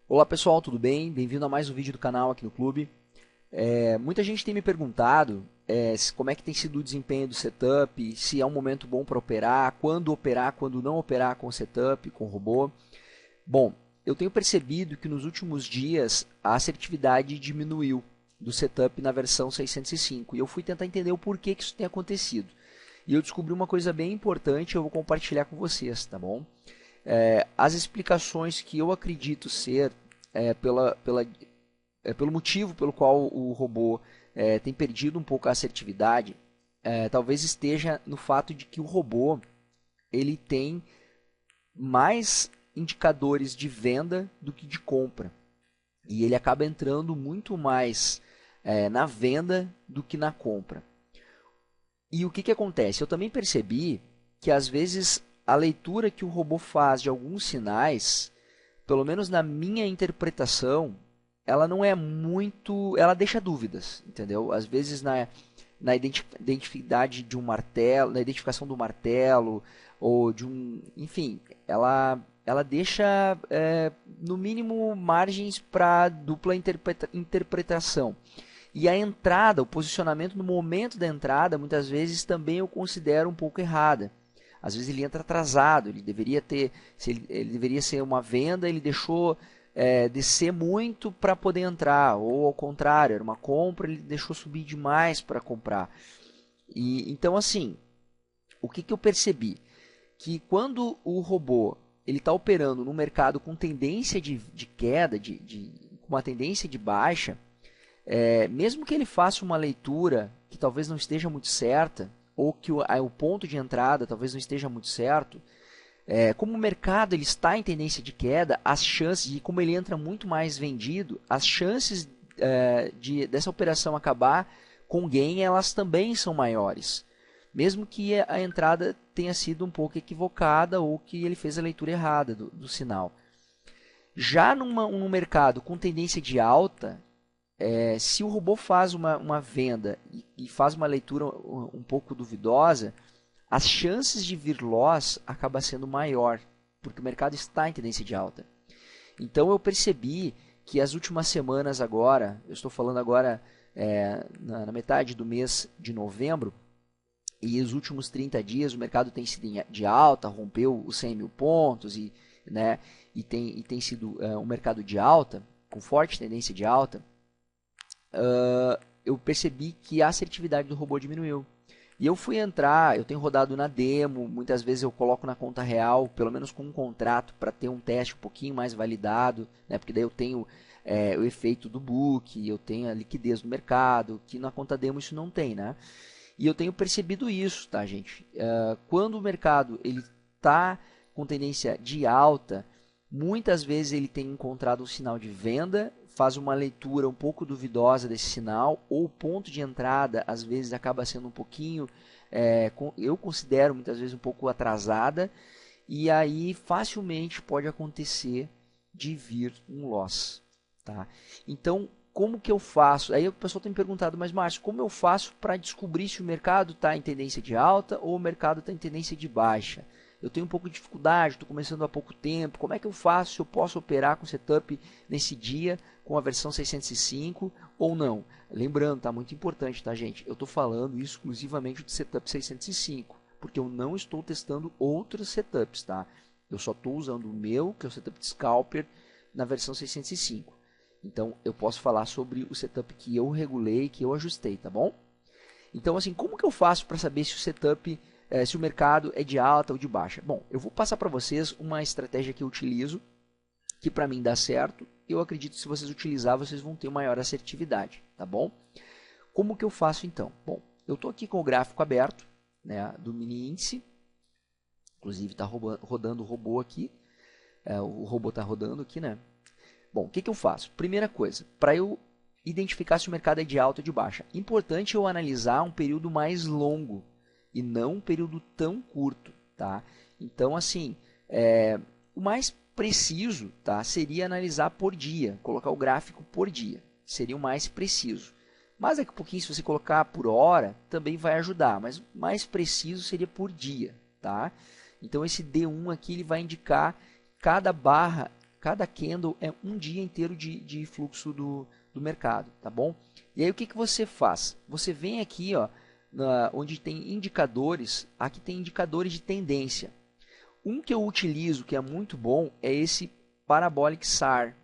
Olá pessoal, tudo bem? Bem-vindo a mais um vídeo do canal aqui no clube. Muita gente tem me perguntado como é que tem sido o desempenho do setup, se é um momento bom para operar, quando não operar com o setup, com o robô. Bom, eu tenho percebido que nos últimos dias a assertividade diminuiu do setup na versão 605 e eu fui tentar entender o porquê que isso tem acontecido. E eu descobri uma coisa bem importante, eu vou compartilhar com vocês, tá bom? As explicações que eu acredito ser pelo motivo pelo qual o robô tem perdido um pouco a assertividade, talvez esteja no fato de que o robô ele tem mais indicadores de venda do que de compra. E ele acaba entrando muito mais na venda do que na compra. E o que acontece? Eu também percebi que às vezes a leitura que o robô faz de alguns sinais, pelo menos na minha interpretação, ela não é muito, ela deixa dúvidas, entendeu? Às vezes na identidade de um martelo, na identificação do martelo ou de um, enfim, ela deixa no mínimo margens para dupla interpretação. E a entrada, o posicionamento no momento da entrada, muitas vezes também eu considero um pouco errada. Às vezes ele entra atrasado, ele deveria ter, ele deveria ser uma venda, ele deixou descer muito para poder entrar, ou ao contrário, era uma compra, ele deixou subir demais para comprar. E então assim, o que eu percebi? Que quando o robô ele está operando no mercado com tendência de queda, com uma tendência de baixa, mesmo que ele faça uma leitura que talvez não esteja muito certa, ou que o ponto de entrada talvez não esteja muito certo, como o mercado ele está em tendência de queda, as chances, e como ele entra muito mais vendido, as chances dessa operação acabar com gain, elas também são maiores. Mesmo que a entrada tenha sido um pouco equivocada ou que ele fez a leitura errada do sinal. Já num mercado com tendência de alta, se o robô faz uma venda e faz uma leitura um pouco duvidosa, as chances de vir loss acaba sendo maior, porque o mercado está em tendência de alta. Então eu percebi que as últimas semanas agora, eu estou falando agora na metade do mês de novembro, e os últimos 30 dias o mercado tem sido de alta, rompeu os 100 mil pontos e tem sido um mercado de alta, com forte tendência de alta. Eu percebi que a assertividade do robô diminuiu. E eu fui entrar, eu tenho rodado na demo, muitas vezes eu coloco na conta real, pelo menos com um contrato, para ter um teste um pouquinho mais validado, né? Porque daí eu tenho o efeito do book, eu tenho a liquidez do mercado, que na conta demo isso não tem, né? E eu tenho percebido isso, tá, gente? Quando o mercado ele está com tendência de alta, muitas vezes ele tem encontrado um sinal de venda, faz uma leitura um pouco duvidosa desse sinal, ou o ponto de entrada às vezes acaba sendo um pouquinho, eu considero muitas vezes um pouco atrasada, e aí facilmente pode acontecer de vir um loss. Tá? Então, como que eu faço? Aí o pessoal tem me perguntado, mas Márcio, como eu faço para descobrir se o mercado está em tendência de alta ou o mercado está em tendência de baixa? Eu tenho um pouco de dificuldade, estou começando há pouco tempo, como é que eu faço se eu posso operar com setup nesse dia com a versão 605 ou não? Lembrando, tá muito importante, tá, gente? Eu estou falando exclusivamente do setup 605, porque eu não estou testando outros setups, tá? Eu só estou usando o meu, que é o setup de Scalper, na versão 605. Então, eu posso falar sobre o setup que eu regulei, que eu ajustei, tá bom? Então, assim, como que eu faço para saber se o setup, se o mercado é de alta ou de baixa? Bom, eu vou passar para vocês uma estratégia que eu utilizo, que para mim dá certo. Eu acredito que se vocês utilizar, vocês vão ter maior assertividade, tá bom? Como que eu faço então? Bom, eu estou aqui com o gráfico aberto, né, do mini índice. Inclusive está rodando o robô aqui. O robô está rodando aqui, né? Bom, o que eu faço? Primeira coisa, para eu identificar se o mercado é de alta ou de baixa, importante eu analisar um período mais longo e não um período tão curto, tá? Então, assim, o mais preciso, tá, seria analisar por dia, colocar o gráfico por dia, seria o mais preciso. Mas daqui a pouquinho, se você colocar por hora, também vai ajudar, mas o mais preciso seria por dia, tá? Então, esse D1 aqui ele vai indicar cada barra, Cada candle é um dia inteiro de fluxo do mercado, tá bom? E aí o que você faz? Você vem aqui, ó, onde tem indicadores, aqui tem indicadores de tendência. Um que eu utilizo, que é muito bom, é esse Parabolic SAR.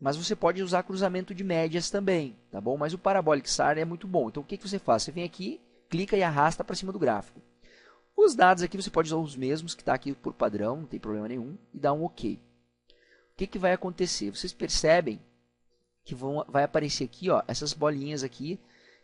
Mas você pode usar cruzamento de médias também, tá bom? Mas o Parabolic SAR é muito bom. Então o que você faz? Você vem aqui, clica e arrasta para cima do gráfico. Os dados aqui você pode usar os mesmos que está aqui por padrão, não tem problema nenhum, e dá um OK. O que vai acontecer? Vocês percebem que vai aparecer aqui, ó, essas bolinhas aqui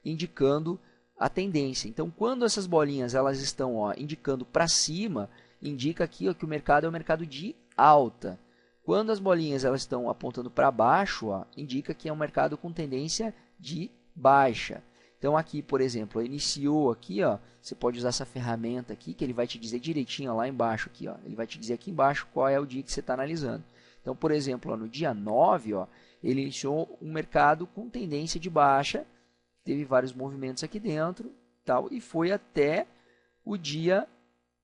indicando a tendência. Então, quando essas bolinhas elas estão, ó, indicando para cima, indica aqui, ó, que o mercado é um mercado de alta. Quando as bolinhas elas estão apontando para baixo, ó, indica que é um mercado com tendência de baixa. Então aqui, por exemplo, iniciou aqui, ó, você pode usar essa ferramenta aqui, que ele vai te dizer direitinho ó, lá embaixo, aqui, ó, ele vai te dizer aqui embaixo qual é o dia que você está analisando. Então, por exemplo, ó, no dia 9, ó, ele iniciou um mercado com tendência de baixa, teve vários movimentos aqui dentro, tal, e foi até o dia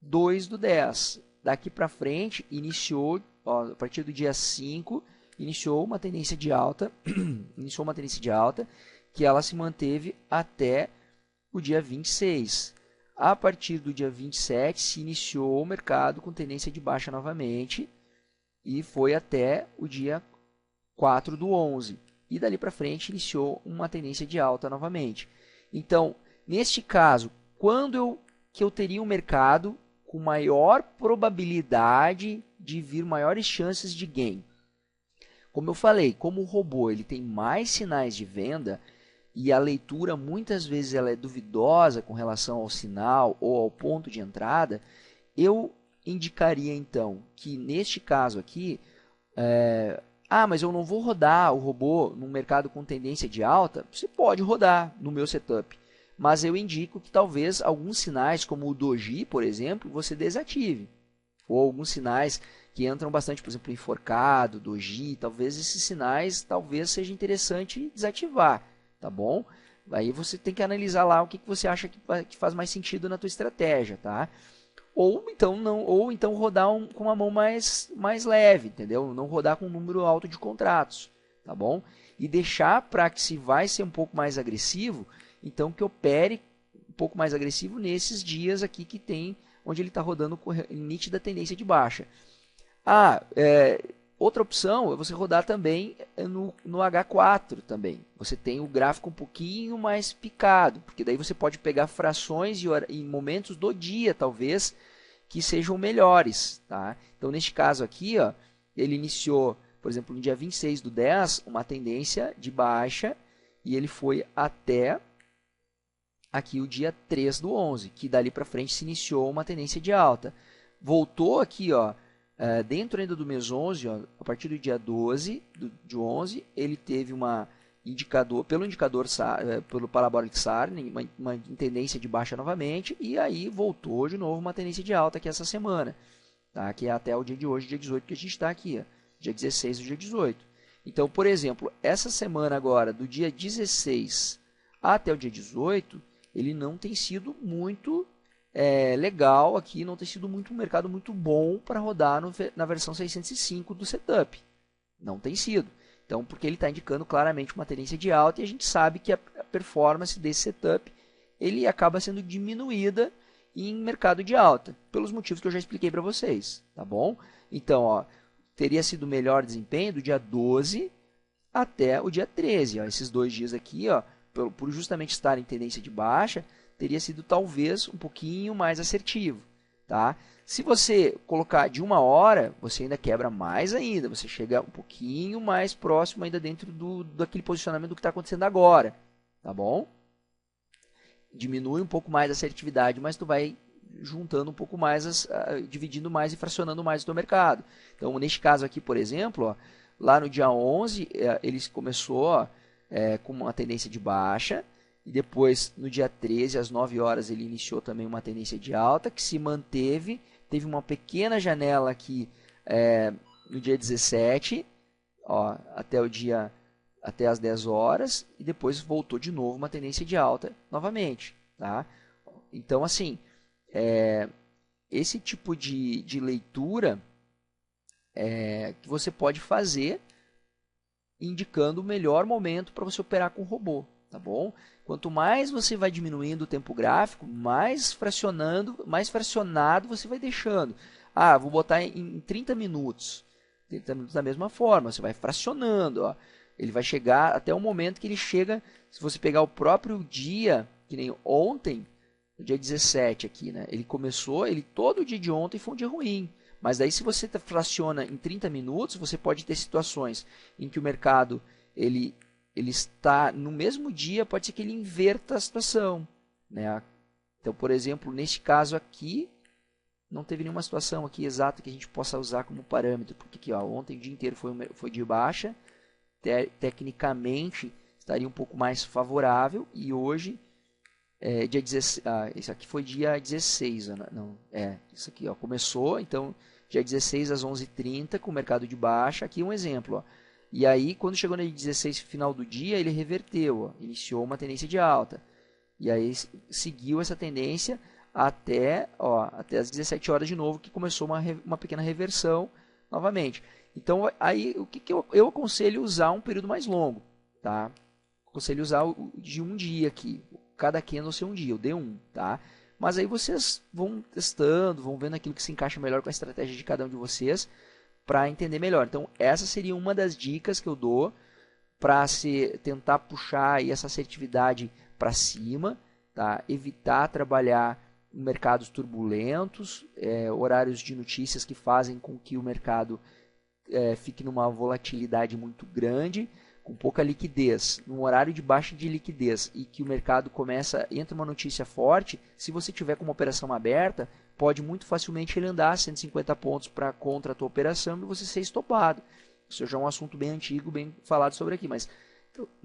2/10. Daqui para frente, iniciou, ó, a partir do dia 5, iniciou uma tendência de alta, que ela se manteve até o dia 26. A partir do dia 27, se iniciou o mercado com tendência de baixa novamente e foi até o dia 4/11. E dali para frente iniciou uma tendência de alta novamente. Então, neste caso, quando eu teria um mercado com maior probabilidade de vir maiores chances de gain? Como eu falei, como o robô ele tem mais sinais de venda, e a leitura muitas vezes ela é duvidosa com relação ao sinal ou ao ponto de entrada, eu indicaria então que neste caso aqui, mas eu não vou rodar o robô num mercado com tendência de alta. Você pode rodar no meu setup, mas eu indico que talvez alguns sinais como o Doji, por exemplo, você desative. Ou alguns sinais que entram bastante, por exemplo, enforcado, Doji, talvez esses sinais talvez seja interessante desativar. Tá bom? Aí você tem que analisar lá o que você acha que faz mais sentido na tua estratégia, tá? Ou então rodar com uma mão mais leve, entendeu? Não rodar com um número alto de contratos, tá bom? E deixar para que se vai ser um pouco mais agressivo, então que opere um pouco mais agressivo nesses dias aqui que tem, onde ele está rodando com nítida tendência de baixa. Outra opção é você rodar também no H4 também. Você tem o gráfico um pouquinho mais picado, porque daí você pode pegar frações e momentos do dia, talvez, que sejam melhores. Tá? Então, neste caso aqui, ó, ele iniciou, por exemplo, no dia 26/10, uma tendência de baixa, e ele foi até aqui o dia 3/11, que dali para frente se iniciou uma tendência de alta. Voltou aqui, ó, dentro ainda do mês 11, ó, a partir do dia 12 de 11, ele teve pelo Parabolic SAR, uma tendência de baixa novamente, e aí voltou de novo uma tendência de alta aqui essa semana, tá? Que é até o dia de hoje, dia 18, que a gente está aqui, ó, dia 16 do dia 18. Então, por exemplo, essa semana agora, do dia 16 até o dia 18, ele não tem sido muito legal aqui, não tem sido um mercado muito bom para rodar na versão 605 do setup. Não tem sido. Então, porque ele está indicando claramente uma tendência de alta e a gente sabe que a performance desse setup ele acaba sendo diminuída em mercado de alta, pelos motivos que eu já expliquei para vocês, tá bom? Então, ó, teria sido melhor desempenho do dia 12 até o dia 13. Ó, esses 2 dias aqui, ó, por justamente estar em tendência de baixa, teria sido talvez um pouquinho mais assertivo, tá? Se você colocar de 1 hora, você ainda quebra mais ainda, você chega um pouquinho mais próximo ainda dentro daquele posicionamento do que está acontecendo agora, tá bom? Diminui um pouco mais a assertividade, mas tu vai juntando um pouco mais, dividindo mais e fracionando mais o teu mercado. Então, neste caso aqui, por exemplo, ó, lá no dia 11, ele começou ó, com uma tendência de baixa, e depois, no dia 13, às 9 horas, ele iniciou também uma tendência de alta, que se manteve, teve uma pequena janela aqui no dia 17, ó, até as 10 horas, e depois voltou de novo uma tendência de alta novamente. Tá? Então, assim, esse tipo de leitura que você pode fazer indicando o melhor momento para você operar com o robô, tá bom? Quanto mais você vai diminuindo o tempo gráfico, mais fracionado você vai deixando. Ah, vou botar em 30 minutos. 30 minutos da mesma forma, você vai fracionando, ó. Ele vai chegar até o momento que ele chega, se você pegar o próprio dia, que nem ontem, no dia 17 aqui, né? Ele começou, todo o dia de ontem foi um dia ruim. Mas daí se você fraciona em 30 minutos, você pode ter situações em que o mercado ele está no mesmo dia, pode ser que ele inverta a situação, né? Então, por exemplo, neste caso aqui, não teve nenhuma situação aqui exata que a gente possa usar como parâmetro, porque aqui, ó, ontem o dia inteiro foi de baixa, tecnicamente estaria um pouco mais favorável, e hoje dia 16, esse aqui foi dia 16, não, isso aqui, ó, começou, então dia 16 às 11h30 com o mercado de baixa, aqui um exemplo, ó. E aí quando chegou no dia 16, final do dia, ele reverteu, ó, iniciou uma tendência de alta, e aí seguiu essa tendência até as 17 horas de novo, que começou uma pequena reversão novamente. Então aí o que eu aconselho usar um período mais longo, tá? Aconselho usar o de um dia aqui, cada candle ser um dia, o D1, tá? Mas aí vocês vão testando, vão vendo aquilo que se encaixa melhor com a estratégia de cada um de vocês para entender melhor. Então, essa seria uma das dicas que eu dou para tentar puxar aí essa assertividade para cima, tá? Evitar trabalhar em mercados turbulentos, horários de notícias que fazem com que o mercado fique numa volatilidade muito grande, com pouca liquidez, num horário de baixa de liquidez e que o mercado entra uma notícia forte, se você tiver com uma operação aberta, pode muito facilmente ele andar 150 pontos contra a tua operação e você ser estopado. Isso já é um assunto bem antigo, bem falado sobre aqui, mas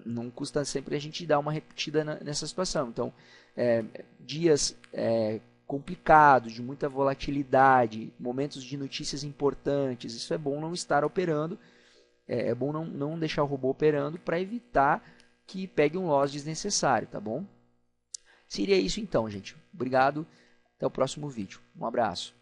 não custa sempre a gente dar uma repetida nessa situação. Então, dias complicados, de muita volatilidade, momentos de notícias importantes, isso é bom não estar operando. É bom não deixar o robô operando para evitar que pegue um loss desnecessário, tá bom? Seria isso então, gente. Obrigado. Até o próximo vídeo. Um abraço.